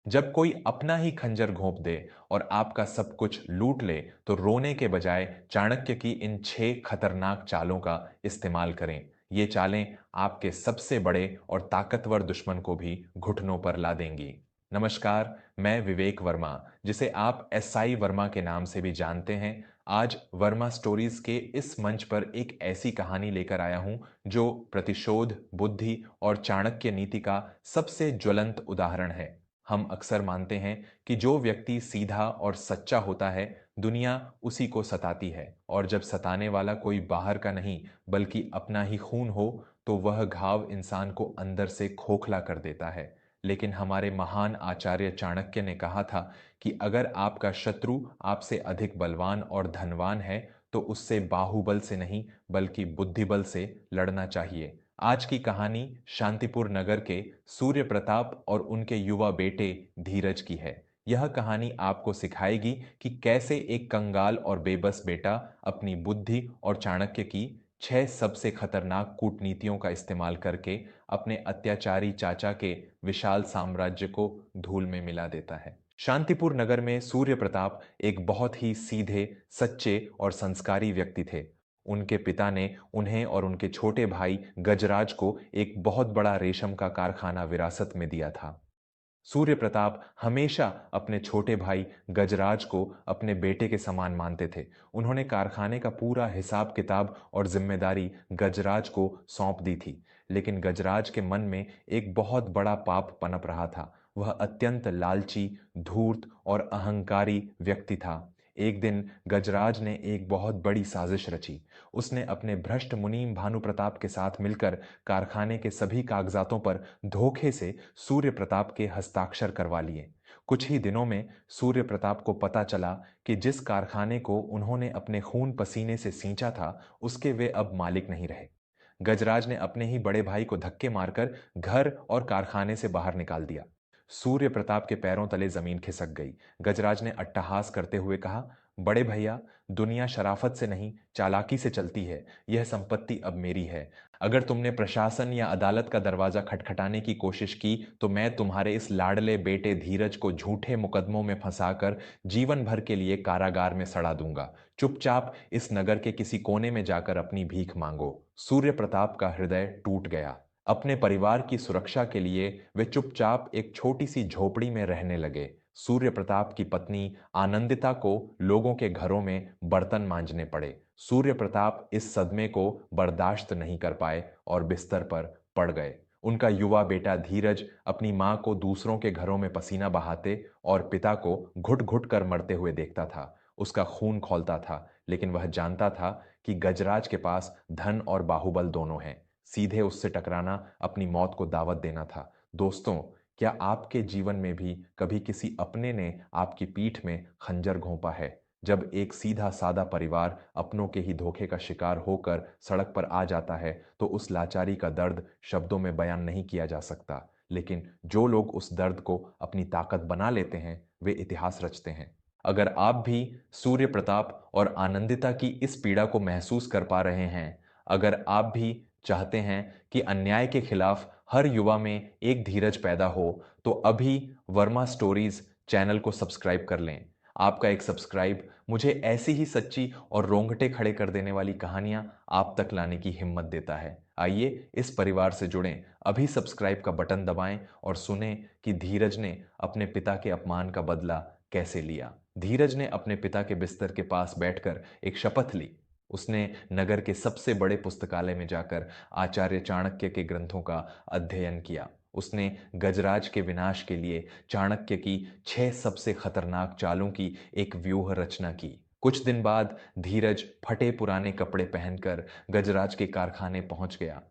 जब कोई अपना ही खंजर घोंप दे और आपका सब कुछ लूट ले, तो रोने के बजाय चाणक्य की इन 6 खतरनाक चालों का इस्तेमाल करें। ये चालें आपके सबसे बड़े और ताकतवर दुश्मन को भी घुटनों पर ला देंगी। नमस्कार, मैं विवेक वर्मा, जिसे आप एसआई वर्मा के नाम से भी जानते हैं। आज वर्मा स्टोरीज के इस मंच पर एक ऐसी कहानी लेकर आया हूं जो प्रतिशोध, बुद्धि और चाणक्य नीति का सबसे ज्वलंत उदाहरण है। हम अक्सर मानते हैं कि जो व्यक्ति सीधा और सच्चा होता है, दुनिया उसी को सताती है, और जब सताने वाला कोई बाहर का नहीं बल्कि अपना ही खून हो, तो वह घाव इंसान को अंदर से खोखला कर देता है। लेकिन हमारे महान आचार्य चाणक्य ने कहा था कि अगर आपका शत्रु आपसे अधिक बलवान और धनवान है, तो उससे बाहुबल से नहीं बल्कि बुद्धिबल से लड़ना चाहिए। आज की कहानी शांतिपुर नगर के सूर्य प्रताप और उनके युवा बेटे धीरज की है। यह कहानी आपको सिखाएगी कि कैसे एक कंगाल और बेबस बेटा अपनी बुद्धि और चाणक्य की 6 सबसे खतरनाक कूटनीतियों का इस्तेमाल करके अपने अत्याचारी चाचा के विशाल साम्राज्य को धूल में मिला देता है। शांतिपुर नगर में सूर्य प्रताप एक बहुत ही सीधे, सच्चे और संस्कारी व्यक्ति थे। उनके पिता ने उन्हें और उनके छोटे भाई गजराज को एक बहुत बड़ा रेशम का कारखाना विरासत में दिया था। सूर्य प्रताप हमेशा अपने छोटे भाई गजराज को अपने बेटे के समान मानते थे। उन्होंने कारखाने का पूरा हिसाब किताब और जिम्मेदारी गजराज को सौंप दी थी। लेकिन गजराज के मन में एक बहुत बड़ा पाप पनप रहा था। वह अत्यंत लालची, धूर्त और अहंकारी व्यक्ति था। एक दिन गजराज ने एक बहुत बड़ी साजिश रची। उसने अपने भ्रष्ट मुनीम भानु प्रताप के साथ मिलकर कारखाने के सभी कागजातों पर धोखे से सूर्य प्रताप के हस्ताक्षर करवा लिए। कुछ ही दिनों में सूर्य प्रताप को पता चला कि जिस कारखाने को उन्होंने अपने खून पसीने से सींचा था, उसके वे अब मालिक नहीं रहे। गजराज ने अपने ही बड़े भाई को धक्के मारकर घर और कारखाने से बाहर निकाल दिया। सूर्य प्रताप के पैरों तले जमीन खिसक गई। गजराज ने अट्टहास करते हुए कहा, बड़े भैया, दुनिया शराफत से नहीं चालाकी से चलती है। यह संपत्ति अब मेरी है। अगर तुमने प्रशासन या अदालत का दरवाजा खटखटाने की कोशिश की, तो मैं तुम्हारे इस लाडले बेटे धीरज को झूठे मुकदमों में फंसाकर जीवन भर के लिए कारागार में सड़ा दूंगा। चुपचाप इस नगर के किसी कोने में जाकर अपनी भीख मांगो। सूर्य प्रताप का हृदय टूट गया। अपने परिवार की सुरक्षा के लिए वे चुपचाप एक छोटी सी झोपड़ी में रहने लगे। सूर्य प्रताप की पत्नी आनंदिता को लोगों के घरों में बर्तन मांजने पड़े। सूर्य प्रताप इस सदमे को बर्दाश्त नहीं कर पाए और बिस्तर पर पड़ गए। उनका युवा बेटा धीरज अपनी मां को दूसरों के घरों में पसीना बहाते और पिता को घुट घुट कर मरते हुए देखता था। उसका खून खौलता था, लेकिन वह जानता था कि गजराज के पास धन और बाहुबल दोनों हैं। सीधे उससे टकराना अपनी मौत को दावत देना था। दोस्तों, क्या आपके जीवन में भी कभी किसी अपने ने आपकी पीठ में खंजर घोंपा है? जब एक सीधा सादा परिवार अपनों के ही धोखे का शिकार होकर सड़क पर आ जाता है, तो उस लाचारी का दर्द शब्दों में बयान नहीं किया जा सकता। लेकिन जो लोग उस दर्द को अपनी ताकत बना लेते हैं, वे इतिहास रचते हैं। अगर आप भी सूर्य प्रताप और आनंदिता की इस पीड़ा को महसूस कर पा रहे हैं, अगर आप भी चाहते हैं कि अन्याय के खिलाफ हर युवा में एक धीरज पैदा हो, तो अभी वर्मा स्टोरीज चैनल को सब्सक्राइब कर लें। आपका एक सब्सक्राइब मुझे ऐसी ही सच्ची और रोंगटे खड़े कर देने वाली कहानियां आप तक लाने की हिम्मत देता है। आइए इस परिवार से जुड़ें। अभी सब्सक्राइब का बटन दबाएं और सुने कि धीरज ने अपने पिता के अपमान का बदला कैसे लिया। धीरज ने अपने पिता के बिस्तर के पास बैठकर एक शपथ ली। उसने नगर के सबसे बड़े पुस्तकालय में जाकर आचार्य चाणक्य के ग्रंथों का अध्ययन किया। उसने गजराज के विनाश के लिए चाणक्य की 6 सबसे खतरनाक चालों की एक व्यूह रचना की। कुछ दिन बाद धीरज फटे पुराने कपड़े पहनकर गजराज के कारखाने पहुंच गया।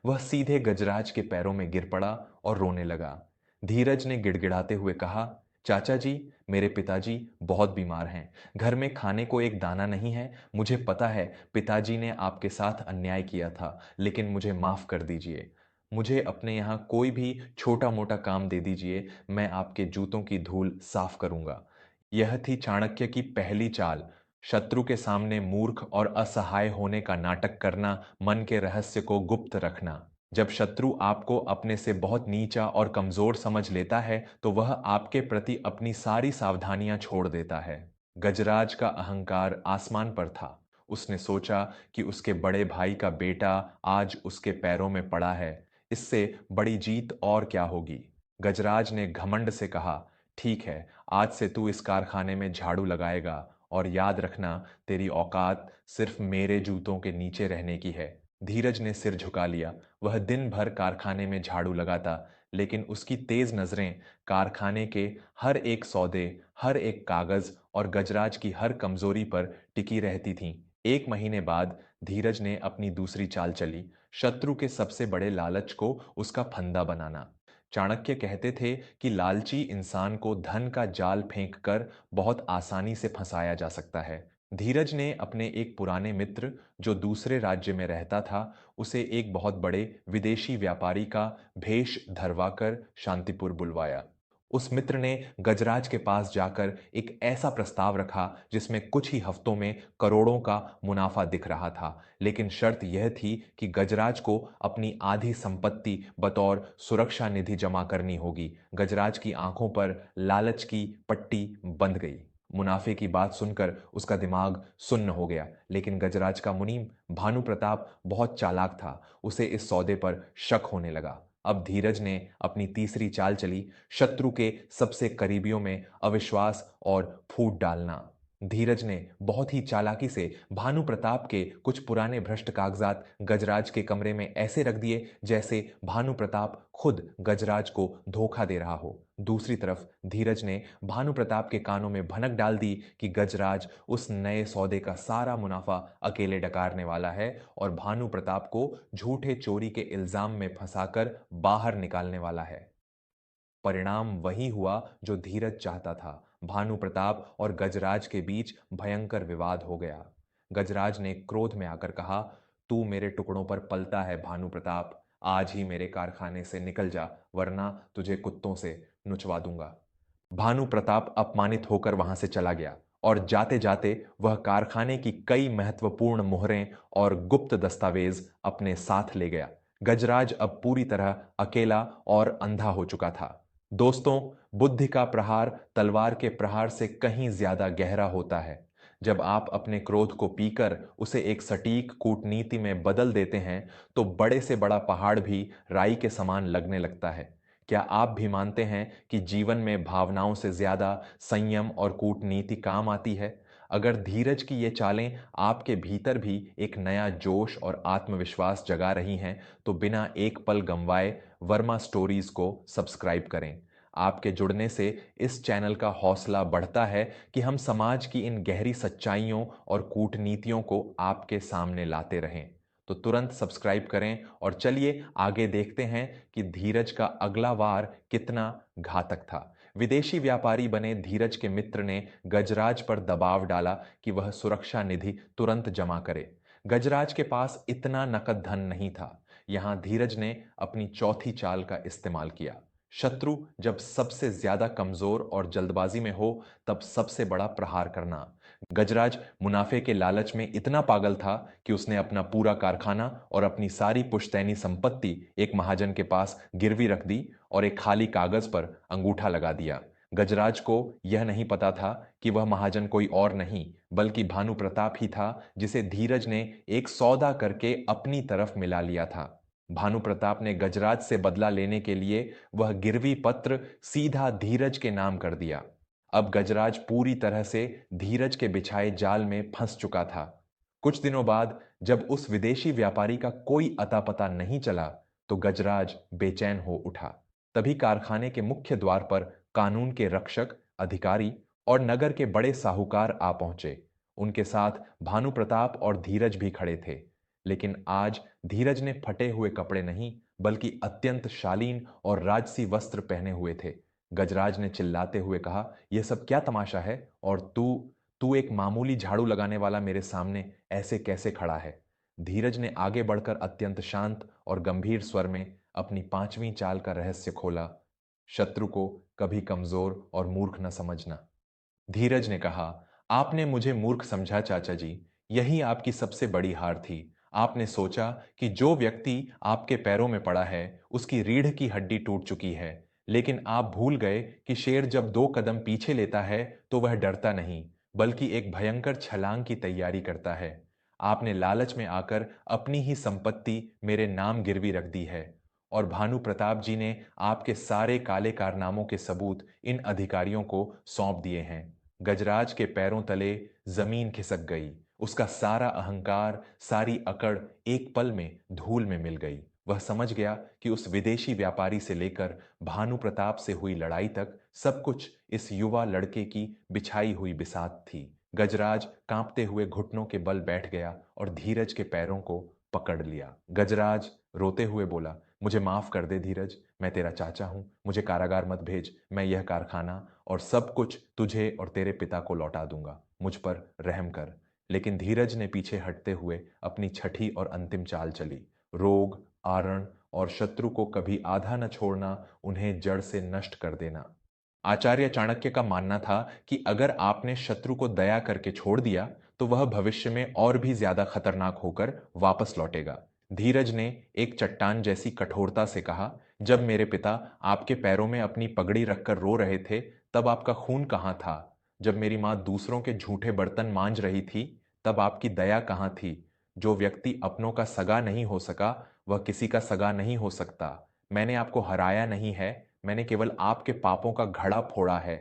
वह सीधे गजराज के पैरों में गिर पड़ा और रोने लगा। धीरज ने गिड़गिड़ाते हुए कहा, चाचा जी, मेरे पिताजी बहुत बीमार हैं। घर में खाने को एक दाना नहीं है। मुझे पता है पिताजी ने आपके साथ अन्याय किया था, लेकिन मुझे माफ कर दीजिए। मुझे अपने यहाँ कोई भी छोटा मोटा काम दे दीजिए, मैं आपके जूतों की धूल साफ करूंगा। यह थी चाणक्य की पहली चाल। शत्रु के सामने मूर्ख और असहाय होने का नाटक करना, मन के रहस्य को गुप्त रखना। जब शत्रु आपको अपने से बहुत नीचा और कमजोर समझ लेता है तो वह आपके प्रति अपनी सारी सावधानियां छोड़ देता है। गजराज का अहंकार आसमान पर था। उसने सोचा कि उसके बड़े भाई का बेटा आज उसके पैरों में पड़ा है, इससे बड़ी जीत और क्या होगी। गजराज ने घमंड से कहा, ठीक है, आज से तू इस कारखाने में झाड़ू लगाएगा, और याद रखना, तेरी औकात सिर्फ मेरे जूतों के नीचे रहने की है। धीरज ने सिर झुका लिया। वह दिन भर कारखाने में झाड़ू लगाता, लेकिन उसकी तेज नजरें कारखाने के हर एक सौदे, हर एक कागज और गजराज की हर कमजोरी पर टिकी रहती थीं। एक महीने बाद धीरज ने अपनी दूसरी चाल चली, शत्रु के सबसे बड़े लालच को उसका फंदा बनाना। चाणक्य कहते थे कि लालची इंसान को धन का जाल फेंककर बहुत आसानी से फंसाया जा सकता है। धीरज ने अपने एक पुराने मित्र, जो दूसरे राज्य में रहता था, उसे एक बहुत बड़े विदेशी व्यापारी का भेष धरवाकर शांतिपुर बुलवाया। उस मित्र ने गजराज के पास जाकर एक ऐसा प्रस्ताव रखा जिसमें कुछ ही हफ्तों में करोड़ों का मुनाफा दिख रहा था, लेकिन शर्त यह थी कि गजराज को अपनी आधी संपत्ति बतौर सुरक्षा निधि जमा करनी होगी। गजराज की आंखों पर लालच की पट्टी बंध गई। मुनाफे की बात सुनकर उसका दिमाग सुन्न हो गया, लेकिन गजराज का मुनीम भानु प्रताप बहुत चालाक था। उसे इस सौदे पर शक होने लगा। अब धीरज ने अपनी तीसरी चाल चली, शत्रु के सबसे करीबियों में अविश्वास और फूट डालना। धीरज ने बहुत ही चालाकी से भानु प्रताप के कुछ पुराने भ्रष्ट कागजात गजराज के कमरे में ऐसे रख दिए जैसे भानु प्रताप खुद गजराज को धोखा दे रहा हो। दूसरी तरफ धीरज ने भानु प्रताप के कानों में भनक डाल दी कि गजराज उस नए सौदे का सारा मुनाफा अकेले डकारने वाला है और भानु प्रताप को झूठे चोरी के इल्जाम में फंसाकर बाहर निकालने वाला है। परिणाम वही हुआ जो धीरज चाहता था। भानु प्रताप और गजराज के बीच भयंकर विवाद हो गया। गजराज ने क्रोध में आकर कहा, तू मेरे टुकड़ों पर पलता है भानु प्रताप, आज ही मेरे कारखाने से निकल जा, वरना तुझे कुत्तों से नुचवा दूंगा। भानु प्रताप अपमानित होकर वहां से चला गया और जाते जाते वह कारखाने की कई महत्वपूर्ण मोहरें और गुप्त दस्तावेज अपने साथ ले गया। गजराज अब पूरी तरह अकेला और अंधा हो चुका था। दोस्तों, बुद्धि का प्रहार तलवार के प्रहार से कहीं ज्यादा गहरा होता है। जब आप अपने क्रोध को पीकर उसे एक सटीक कूटनीति में बदल देते हैं तो बड़े से बड़ा पहाड़ भी राई के समान लगने लगता है। क्या आप भी मानते हैं कि जीवन में भावनाओं से ज्यादा संयम और कूटनीति काम आती है? अगर धीरज की ये चालें आपके भीतर भी एक नया जोश और आत्मविश्वास जगा रही हैं, तो बिना एक पल गंवाए वर्मा स्टोरीज को सब्सक्राइब करें। आपके जुड़ने से इस चैनल का हौसला बढ़ता है कि हम समाज की इन गहरी सच्चाइयों और कूटनीतियों को आपके सामने लाते रहें। तो तुरंत सब्सक्राइब करें और चलिए आगे देखते हैं कि धीरज का अगला वार कितना घातक था। विदेशी व्यापारी बने धीरज के मित्र ने गजराज पर दबाव डाला कि वह सुरक्षा निधि तुरंत जमा करे। गजराज के पास इतना नकद धन नहीं था। यहां धीरज ने अपनी चौथी चाल का इस्तेमाल किया। शत्रु जब सबसे ज्यादा कमजोर और जल्दबाजी में हो, तब सबसे बड़ा प्रहार करना। गजराज मुनाफे के लालच में इतना पागल था कि उसने अपना पूरा कारखाना और अपनी सारी पुश्तैनी संपत्ति एक महाजन के पास गिरवी रख दी और एक खाली कागज पर अंगूठा लगा दिया। गजराज को यह नहीं पता था कि वह महाजन कोई और नहीं बल्कि भानु प्रताप ही था, जिसे धीरज ने एक सौदा करके अपनी तरफ मिला लिया था। भानु प्रताप ने गजराज से बदला लेने के लिए वह गिरवी पत्र सीधा धीरज के नाम कर दिया। अब गजराज पूरी तरह से धीरज के बिछाए जाल में फंस चुका था। कुछ दिनों बाद जब उस विदेशी व्यापारी का कोई अता पता नहीं चला तो गजराज बेचैन हो उठा। तभी कारखाने के मुख्य द्वार पर कानून के रक्षक, अधिकारी और नगर के बड़े साहूकार आ पहुंचे। उनके साथ भानु प्रताप और धीरज भी खड़े थे। लेकिन आज धीरज ने फटे हुए कपड़े नहीं बल्कि अत्यंत शालीन और राजसी वस्त्र पहने हुए थे। गजराज ने चिल्लाते हुए कहा, यह सब क्या तमाशा है? और तू तू एक मामूली झाड़ू लगाने वाला मेरे सामने ऐसे कैसे खड़ा है? धीरज ने आगे बढ़कर अत्यंत शांत और गंभीर स्वर में अपनी पांचवी चाल का रहस्य खोला। शत्रु को कभी कमजोर और मूर्ख न समझना। धीरज ने कहा, आपने मुझे मूर्ख समझा चाचा जी, यही आपकी सबसे बड़ी हार थी। आपने सोचा कि जो व्यक्ति आपके पैरों में पड़ा है उसकी रीढ़ की हड्डी टूट चुकी है, लेकिन आप भूल गए कि शेर जब 2 कदम पीछे लेता है तो वह डरता नहीं, बल्कि एक भयंकर छलांग की तैयारी करता है। आपने लालच में आकर अपनी ही संपत्ति मेरे नाम गिरवी रख दी है, और भानु प्रताप जी ने आपके सारे काले कारनामों के सबूत इन अधिकारियों को सौंप दिए हैं। गजराज के पैरों तले जमीन खिसक गई। उसका सारा अहंकार, सारी अकड़ एक पल में धूल में मिल गई। वह समझ गया कि उस विदेशी व्यापारी से लेकर भानु प्रताप से हुई लड़ाई तक सब कुछ इस युवा लड़के की बिछाई हुई बिसात थी। गजराज कांपते हुए घुटनों के बल बैठ गया और धीरज के पैरों को पकड़ लिया। गजराज रोते हुए बोला, मुझे माफ कर दे धीरज, मैं तेरा चाचा हूं, मुझे कारागार मत भेज, मैं यह कारखाना और सब कुछ तुझे और तेरे पिता को लौटा दूंगा, मुझ पर रहम कर। लेकिन धीरज ने पीछे हटते हुए अपनी छठी और अंतिम चाल चली। रोग, आरण और शत्रु को कभी आधा न छोड़ना, उन्हें जड़ से नष्ट कर देना। आचार्य चाणक्य का मानना था कि अगर आपने शत्रु को दया करके छोड़ दिया तो वह भविष्य में और भी ज्यादा खतरनाक होकर वापस लौटेगा। धीरज ने एक चट्टान जैसी कठोरता से कहा, जब मेरे पिता आपके पैरों में अपनी पगड़ी रखकर रो रहे थे तब आपका खून कहाँ था? जब मेरी मां दूसरों के झूठे बर्तन मांज रही थी तब आपकी दया कहाँ थी? जो व्यक्ति अपनों का सगा नहीं हो सका वह किसी का सगा नहीं हो सकता। मैंने आपको हराया नहीं है, मैंने केवल आपके पापों का घड़ा फोड़ा है।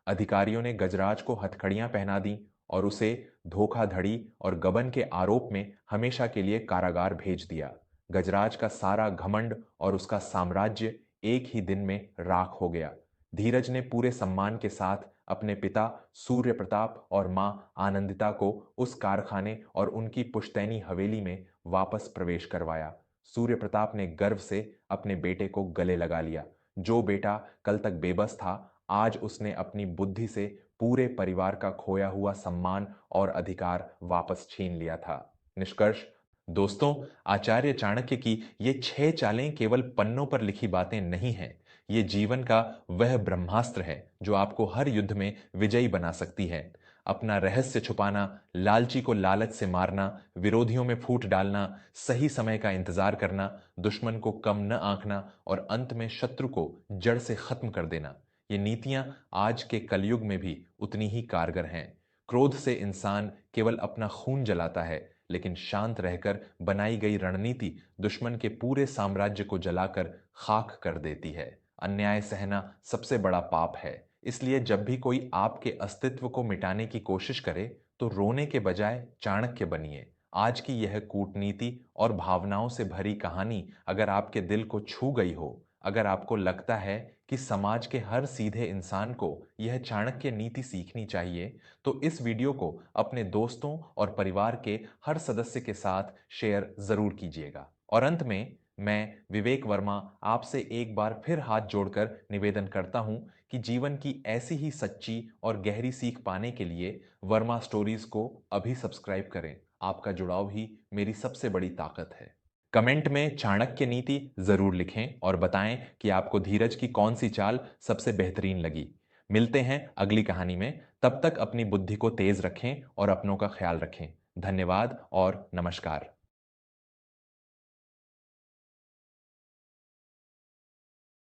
अधिकारियों ने गजराज को हथकड़ियां पहना दी और उसे धोखाधड़ी और गबन के आरोप में हमेशा के लिए कारागार भेज दिया। गजराज का सारा घमंड और उसका साम्राज्य एक ही दिन में राख हो गया। धीरज ने पूरे सम्मान के साथ अपने पिता सूर्य प्रताप और मां आनंदिता को उस कारखाने और उनकी पुश्तैनी हवेली में वापस प्रवेश करवाया। सूर्य प्रताप ने गर्व से अपने बेटे को गले लगा लिया। जो बेटा कल तक बेबस था, आज उसने अपनी बुद्धि से पूरे परिवार का खोया हुआ सम्मान और अधिकार वापस छीन लिया था। निष्कर्ष, दोस्तों, आचार्य चाणक्य की ये 6 चालें केवल पन्नों पर लिखी बातें नहीं हैं। ये जीवन का वह ब्रह्मास्त्र है जो आपको हर युद्ध में विजयी बना सकती है। अपना रहस्य छुपाना, लालची को लालच से मारना, विरोधियों में फूट डालना, सही समय का इंतजार करना, दुश्मन को कम न आंकना और अंत में शत्रु को जड़ से खत्म कर देना, ये नीतियां आज के कलयुग में भी उतनी ही कारगर हैं। क्रोध से इंसान केवल अपना खून जलाता है, लेकिन शांत रहकर बनाई गई रणनीति दुश्मन के पूरे साम्राज्य को जलाकर खाक कर देती है। अन्याय सहना सबसे बड़ा पाप है। इसलिए जब भी कोई आपके अस्तित्व को मिटाने की कोशिश करे तो रोने के बजाय चाणक्य बनिए। आज की यह कूटनीति और भावनाओं से भरी कहानी अगर आपके दिल को छू गई हो, अगर आपको लगता है कि समाज के हर सीधे इंसान को यह चाणक्य नीति सीखनी चाहिए, तो इस वीडियो को अपने दोस्तों और परिवार के हर सदस्य के साथ शेयर जरूर कीजिएगा। और अंत में मैं विवेक वर्मा आपसे एक बार फिर हाथ जोड़कर निवेदन करता हूं कि जीवन की ऐसी ही सच्ची और गहरी सीख पाने के लिए वर्मा स्टोरीज को अभी सब्सक्राइब करें। आपका जुड़ाव ही मेरी सबसे बड़ी ताकत है। कमेंट में चाणक्य नीति जरूर लिखें और बताएं कि आपको धीरज की कौन सी चाल सबसे बेहतरीन लगी। मिलते हैं अगली कहानी में। तब तक अपनी बुद्धि को तेज रखें और अपनों का ख्याल रखें। धन्यवाद और नमस्कार।